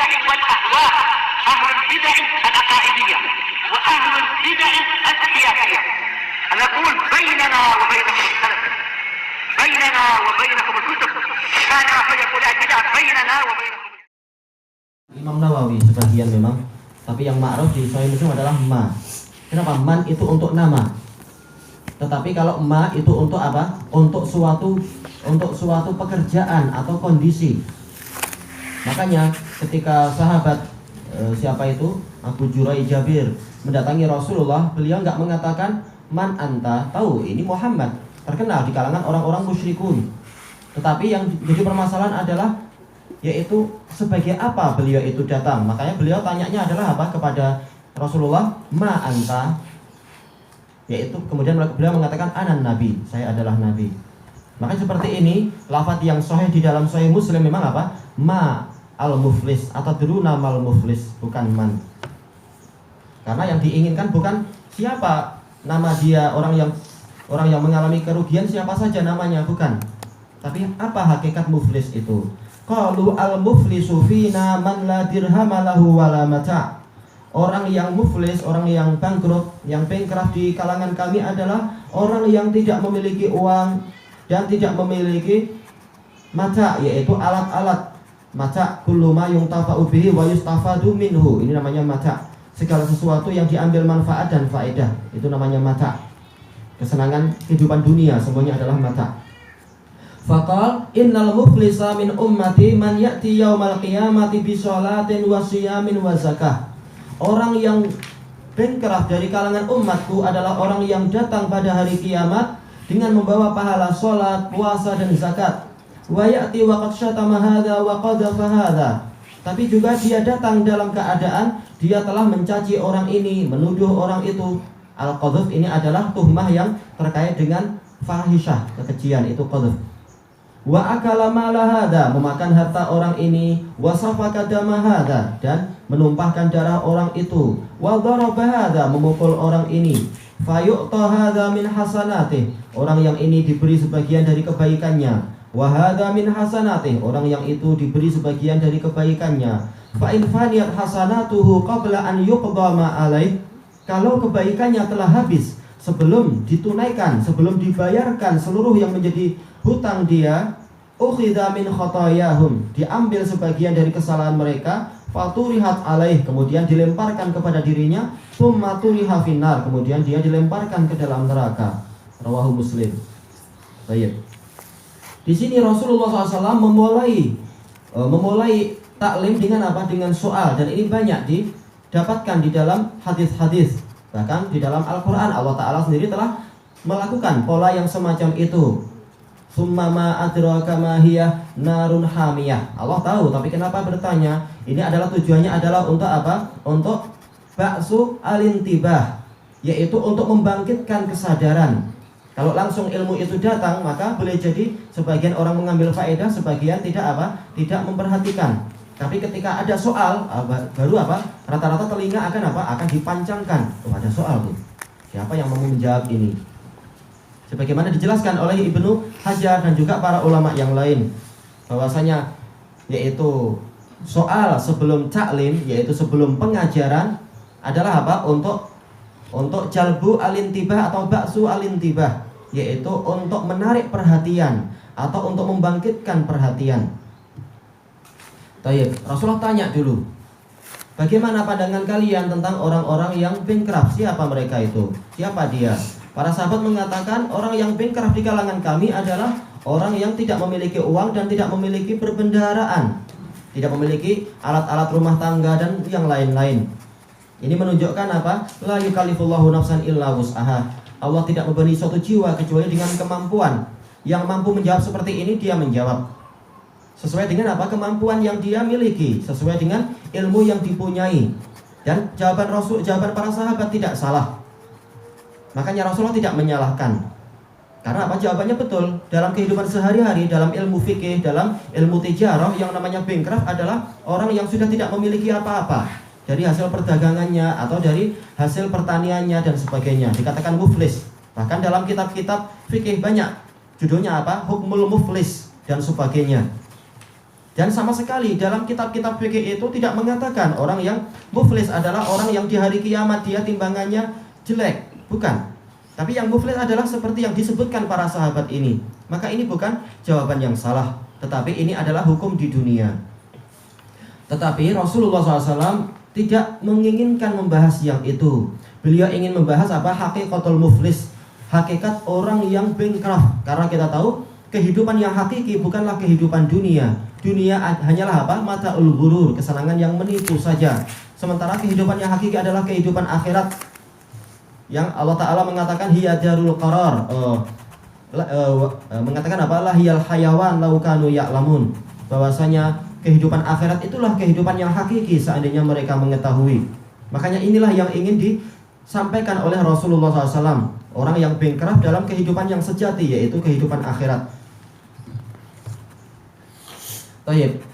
البدع والأهواء، أهل البدع العقائدية وأهل البدع السياسية. نقول بيننا وبينكم السلف، بيننا وبينكم الكتب، كان فيقول البدع بيننا وبينكم. Imam Nawawi sebagian memang, tapi yang ma'ruf di Sahih Muslim adalah ma. Kenapa? Man itu untuk nama. Tetapi kalau ma itu untuk apa? Untuk suatu pekerjaan atau kondisi. Makanya ketika sahabat siapa itu? Abu Jurai Jabir mendatangi Rasulullah, beliau enggak mengatakan man anta, tahu ini Muhammad, terkenal di kalangan orang-orang musyrikun. Tetapi yang jadi permasalahan adalah yaitu sebagai apa beliau itu datang. Makanya beliau tanyanya adalah apa kepada Rasulullah, ma anta, yaitu kemudian beliau mengatakan anan nabi, saya adalah nabi. Makanya seperti ini lafaz yang sahih di dalam Sahih Muslim memang apa? Ma al-muflis atau druna mal muflis, bukan man. Karena yang diinginkan bukan siapa nama dia, orang yang mengalami kerugian siapa saja namanya, bukan. Tapi apa hakikat muflis itu? Qalu al-muflisu fina man la dirhama lahu wala mata'. Orang yang muflis, orang yang bangkrut, yang bankrupt di kalangan kami adalah orang yang tidak memiliki uang dan tidak memiliki mata', yaitu alat-alat. Mata' kullu ma yuntafa'u bihi wa yustafadu minhu. Ini namanya mata'. Segala sesuatu yang diambil manfaat dan faedah, itu namanya mata'. Kesenangan kehidupan dunia semuanya adalah mata'. Faqal innal muflisa min ummati man ya'ti yaumal qiyamati bi sholatin wa siyamin wa zakah. Orang yang bankrupt dari kalangan umatku adalah orang yang datang pada hari kiamat dengan membawa pahala salat, puasa dan zakat. Wa ya'ti wa qad syatama hadza wa qadhafa hadza. Tapi juga dia datang dalam keadaan dia telah mencaci orang ini, menuduh orang itu. Al-qadhf ini adalah tuhmah yang terkait dengan fahisyah, kekejian, itu qadhf. Wa akala mala hadza, memakan harta orang ini, wa safaka dama hadza, dan menumpahkan darah orang itu, wa daraba hadza, memukul orang ini, fayu'ta hadza min hasanatih, orang yang ini diberi sebagian dari kebaikannya, wa hadza min hasanatih, orang yang itu diberi sebagian dari kebaikannya, fa in faniyat hasanatuhu qabla an yuqda ma alaih, kalau kebaikannya telah habis sebelum ditunaikan, sebelum dibayarkan seluruh yang menjadi hutang dia, ukhidha min khotoyahum, diambil sebagian dari kesalahan mereka, faturihat alaih, kemudian dilemparkan kepada dirinya, summa turiha finnar, kemudian dia dilemparkan ke dalam neraka. Rawahu Muslim. Baik. Di sini Rasulullah SAW memulai taklim dengan apa? Dengan soal, dan ini banyak didapatkan di dalam hadis-hadis. Bahkan di dalam Al-Quran Allah Ta'ala sendiri telah melakukan pola yang semacam itu. Summa ma adraka ma hiya narun hamiyah. Allah tahu, tapi kenapa bertanya? Ini adalah tujuannya adalah untuk apa? Untuk ba'su alintibah, yaitu untuk membangkitkan kesadaran. Kalau langsung ilmu itu datang, maka boleh jadi sebagian orang mengambil faedah, sebagian tidak apa? Tidak memperhatikan. Tapi ketika ada soal, baru apa? Rata-rata telinga akan apa? Akan dipancangkan. Oh, ada soal tuh. Siapa yang mau menjawab ini? Sebagaimana dijelaskan oleh Ibnu Hajar dan juga para ulama yang lain, bahwasanya yaitu soal sebelum taklim, yaitu sebelum pengajaran adalah apa? Untuk jalbu alintibah atau ba'su alintibah, yaitu untuk menarik perhatian atau untuk membangkitkan perhatian. Tayyib, Rasulullah tanya dulu, bagaimana pandangan kalian tentang orang-orang yang bankrupt? Siapa mereka itu? Siapa dia? Para sahabat mengatakan orang yang bankrupt di kalangan kami adalah orang yang tidak memiliki uang dan tidak memiliki perbendaharaan, tidak memiliki alat-alat rumah tangga dan yang lain-lain. Ini menunjukkan apa? La yukallifullahu nafsan illa wus'aha. Allah tidak membebani suatu jiwa kecuali dengan kemampuan. Yang mampu menjawab seperti ini, dia menjawab sesuai dengan apa? Kemampuan yang dia miliki, sesuai dengan ilmu yang dipunyai. Dan jawaban para sahabat tidak salah. Makanya Rasulullah tidak menyalahkan. Karena apa? Jawabannya betul. Dalam kehidupan sehari-hari, dalam ilmu fikih, dalam ilmu tijarah, yang namanya bankrupt adalah orang yang sudah tidak memiliki apa-apa dari hasil perdagangannya atau dari hasil pertaniannya dan sebagainya. Dikatakan muflis. Bahkan dalam kitab-kitab fikih banyak judulnya apa? Hukmul muflis dan sebagainya. Dan sama sekali dalam kitab-kitab fikih itu tidak mengatakan orang yang muflis adalah orang yang di hari kiamat dia timbangannya jelek. Bukan. Tapi yang muflis adalah seperti yang disebutkan para sahabat ini. Maka ini bukan jawaban yang salah, tetapi ini adalah hukum di dunia. Tetapi Rasulullah SAW tidak menginginkan membahas yang itu. Beliau ingin membahas apa? Hakikatul muflis, hakikat orang yang bankrupt. Karena kita tahu kehidupan yang hakiki bukanlah kehidupan dunia. Dunia hanyalah apa? Mata'ul ghurur, kesenangan yang menipu saja. Sementara kehidupan yang hakiki adalah kehidupan akhirat, yang Allah Ta'ala mengatakan hiya darul qarar, mengatakan apa? Lahiyal hayawan law kanu ya'lamun, bahwasanya kehidupan akhirat itulah kehidupan yang hakiki seandainya mereka mengetahui. Makanya inilah yang ingin disampaikan oleh Rasulullah SAW. Orang yang bankrupt dalam kehidupan yang sejati, yaitu kehidupan akhirat.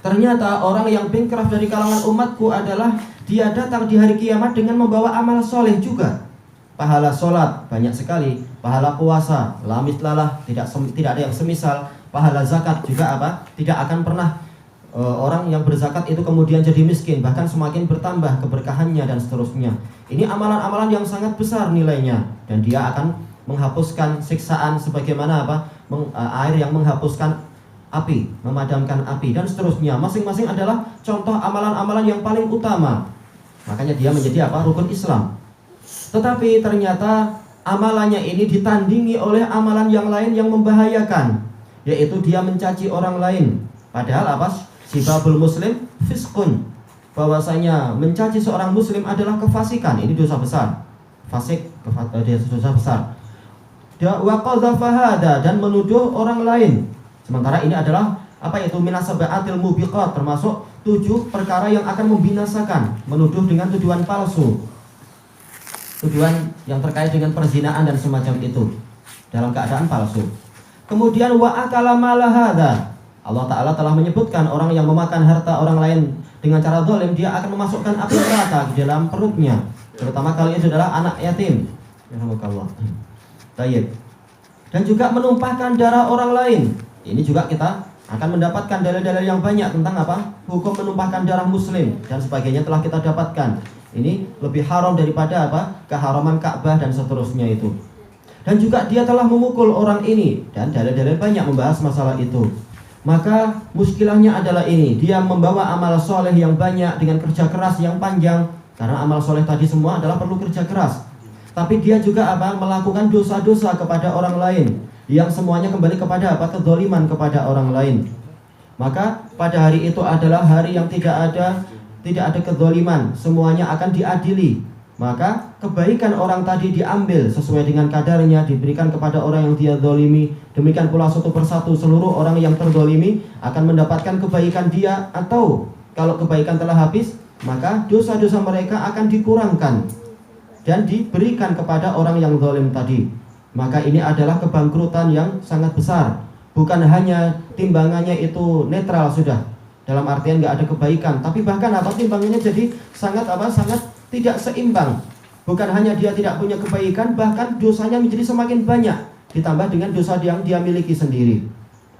Ternyata orang yang bankrupt dari kalangan umatku adalah dia datang di hari kiamat dengan membawa amal soleh juga. Pahala sholat banyak sekali, pahala puasa la mitlalah, tidak ada yang semisal. Pahala zakat juga apa? Tidak akan pernah orang yang berzakat itu kemudian jadi miskin, bahkan semakin bertambah keberkahannya dan seterusnya. Ini amalan-amalan yang sangat besar nilainya, dan dia akan menghapuskan siksaan sebagaimana apa? Air yang menghapuskan api, memadamkan api dan seterusnya. Masing-masing adalah contoh amalan-amalan yang paling utama. Makanya dia menjadi apa? Rukun Islam. Tetapi ternyata amalannya ini ditandingi oleh amalan yang lain yang membahayakan, yaitu dia mencaci orang lain. Padahal apa? Sibabul muslim fiskun, bahwasanya mencaci seorang muslim adalah kefasikan. Ini dosa besar. Fasik, dosa besar. Wa qadhafa hada, dan menuduh orang lain. Sementara ini adalah apa, yaitu minasabaatil mubiqat, termasuk 7 perkara yang akan membinasakan. Menuduh dengan tuduhan palsu, tuduhan yang terkait dengan perzinaan dan semacam itu dalam keadaan palsu. Kemudian wa akala mala hadza, Allah Ta'ala telah menyebutkan orang yang memakan harta orang lain dengan cara zalim, dia akan memasukkan api neraka di dalam perutnya, terutama kalau itu adalah anak yatim. Yarhamukallah. Tayyib. Dan juga menumpahkan darah orang lain. Ini juga kita akan mendapatkan dalil-dalil yang banyak tentang apa? Hukum menumpahkan darah muslim dan sebagainya telah kita dapatkan. Ini lebih haram daripada apa? Keharaman Ka'bah dan seterusnya itu. Dan juga dia telah memukul orang ini, dan dalil-dalil banyak membahas masalah itu. Maka muskilahnya adalah ini, dia membawa amal soleh yang banyak dengan kerja keras yang panjang. Karena amal soleh tadi semua adalah perlu kerja keras. Tapi dia juga apa? Melakukan dosa-dosa kepada orang lain, yang semuanya kembali kepada apa? Kedzaliman kepada orang lain. Maka pada hari itu adalah hari yang tidak ada kedzaliman, semuanya akan diadili. Maka kebaikan orang tadi diambil sesuai dengan kadarnya, diberikan kepada orang yang dia zalimi. Demikian pula satu persatu seluruh orang yang terzalimi akan mendapatkan kebaikan dia, atau kalau kebaikan telah habis, maka dosa-dosa mereka akan dikurangkan dan diberikan kepada orang yang zalim tadi. Maka ini adalah kebangkrutan yang sangat besar. Bukan hanya timbangannya itu netral sudah, dalam artian nggak ada kebaikan, tapi bahkan apa, timbangannya jadi sangat tidak seimbang. Bukan hanya dia tidak punya kebaikan, bahkan dosanya menjadi semakin banyak, ditambah dengan dosa yang dia miliki sendiri.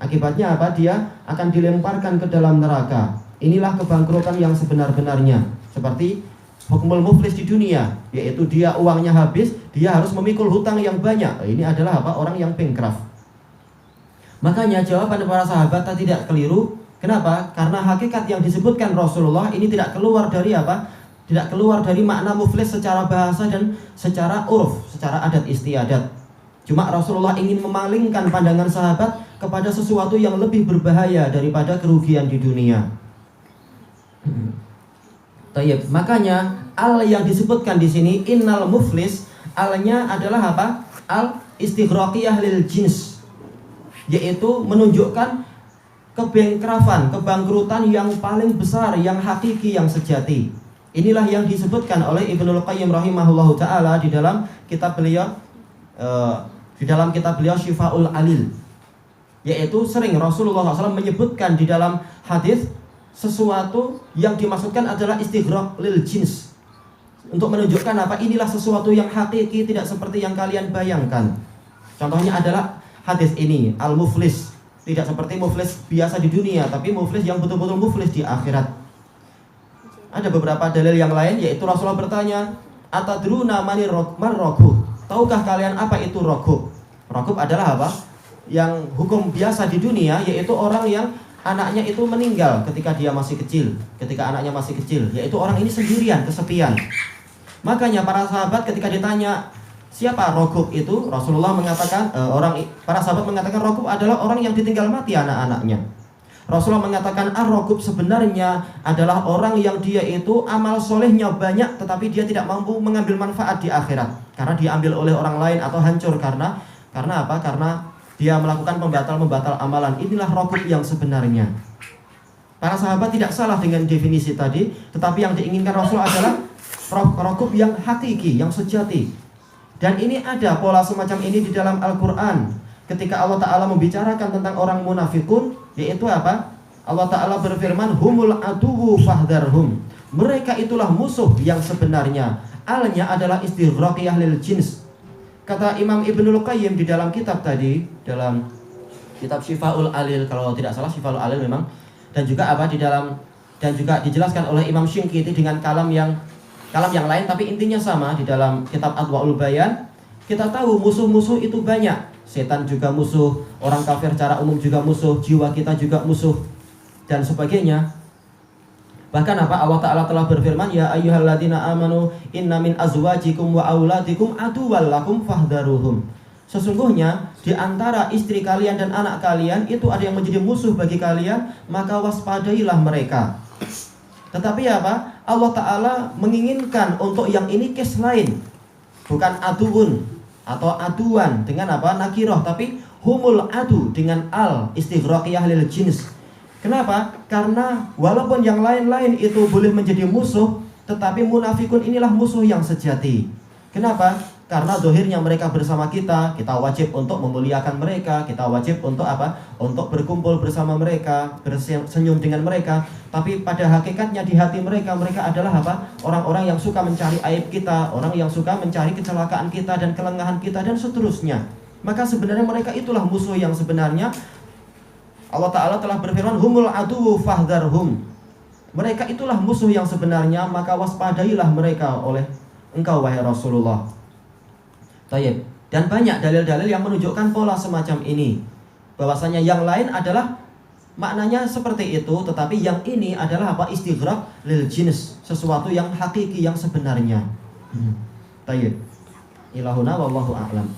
Akibatnya apa? Dia akan dilemparkan ke dalam neraka. Inilah kebangkrutan yang sebenar-benarnya. Seperti hukumul muflis di dunia, yaitu dia uangnya habis, dia harus memikul hutang yang banyak. Ini adalah apa? Orang yang bankrupt. Makanya jawaban para sahabat tidak keliru. Kenapa? Karena hakikat yang disebutkan Rasulullah ini tidak keluar dari apa? Tidak keluar dari makna muflis secara bahasa dan secara uruf, secara adat istiadat. Cuma Rasulullah ingin memalingkan pandangan sahabat kepada sesuatu yang lebih berbahaya daripada kerugian di dunia. Tayyib. Makanya al yang disebutkan di sini innal muflis, alnya adalah apa? Al istighraqiyah lil jins, yaitu menunjukkan kebangkrafan, kebangkrutan yang paling besar, yang hakiki, yang sejati. Inilah yang disebutkan oleh Ibnul Qayyim rahimahullahu taala di dalam kitab beliau Syifaul Alil, yaitu sering Rasulullah SAW menyebutkan di dalam hadis sesuatu yang dimaksudkan adalah istighraq lil jins, untuk menunjukkan apa? Inilah sesuatu yang hakiki, tidak seperti yang kalian bayangkan. Contohnya adalah hadis ini, al-muflis, Tidak seperti muflis biasa di dunia, tapi muflis yang betul-betul muflis di akhirat. Ada beberapa dalil yang lain, yaitu Rasulullah bertanya, atadruna manir ragub? Tahukah kalian apa itu ragub? Ragub adalah apa? Yang hukum biasa di dunia, yaitu orang yang anaknya itu meninggal ketika dia masih kecil, ketika anaknya masih kecil, yaitu orang ini sendirian, kesepian. Makanya para sahabat ketika ditanya siapa ragub itu, Rasulullah mengatakan para sahabat mengatakan ragub adalah orang yang ditinggal mati anak-anaknya. Rasulullah mengatakan ar-ragub sebenarnya adalah orang yang dia itu amal solehnya banyak, tetapi dia tidak mampu mengambil manfaat di akhirat karena diambil oleh orang lain atau hancur karena apa? Karena dia melakukan pembatal amalan. Inilah ragub yang sebenarnya. Para sahabat tidak salah dengan definisi tadi, tetapi yang diinginkan Rasul adalah ragub yang hakiki, yang sejati. Dan ini ada pola semacam ini di dalam Al-Quran. Ketika Allah Ta'ala membicarakan tentang orang munafikun, yaitu apa? Allah Ta'ala berfirman, humul aduwu fahdharhum. Mereka itulah musuh yang sebenarnya. Alnya adalah istighraqiyah lil jins. Kata Imam Ibnul Qayyim di dalam kitab tadi, dalam kitab Syifaul Alil, kalau tidak salah Syifaul Alil memang, dan juga apa di dalam, dan juga dijelaskan oleh Imam Syinqiti dengan kalam yang lain, tapi intinya sama di dalam kitab Adwaul Bayan. Kita tahu musuh-musuh itu banyak. Setan juga musuh, orang kafir secara umum juga musuh, jiwa kita juga musuh, dan sebagainya. Bahkan apa? Allah Ta'ala telah berfirman, ya ayyuhalladzina amanu inna min azwajikum wa auladikum aduwwal lakum fahdharuhum. Sesungguhnya di antara istri kalian dan anak kalian itu ada yang menjadi musuh bagi kalian, maka waspadailah mereka. Tetapi apa? Allah Ta'ala menginginkan untuk yang ini case lain, bukan aduun atau aduan dengan apa? Nakiroh, tapi humul adu dengan al istighraqiyah lil jins. Kenapa? Karena walaupun yang lain-lain itu boleh menjadi musuh, tetapi munafikun inilah musuh yang sejati. Kenapa? Karena zahirnya mereka bersama kita wajib untuk memuliakan mereka, kita wajib untuk apa? Untuk berkumpul bersama mereka, bersenyum dengan mereka. Tapi pada hakikatnya di hati mereka adalah apa? Orang-orang yang suka mencari aib kita, orang yang suka mencari kecelakaan kita dan kelengahan kita dan seterusnya. Maka sebenarnya mereka itulah musuh yang sebenarnya. Allah Ta'ala telah berfirman, humul aduwu fahdharhum. Mereka itulah musuh yang sebenarnya, maka waspadailah mereka oleh engkau wahai Rasulullah. Tayyib. Dan banyak dalil-dalil yang menunjukkan pola semacam ini, bahwasanya yang lain adalah maknanya seperti itu, tetapi yang ini adalah apa? Istighraq lil jins, sesuatu yang hakiki, yang sebenarnya. Tayyib. Ilahuna wallahu a'lam.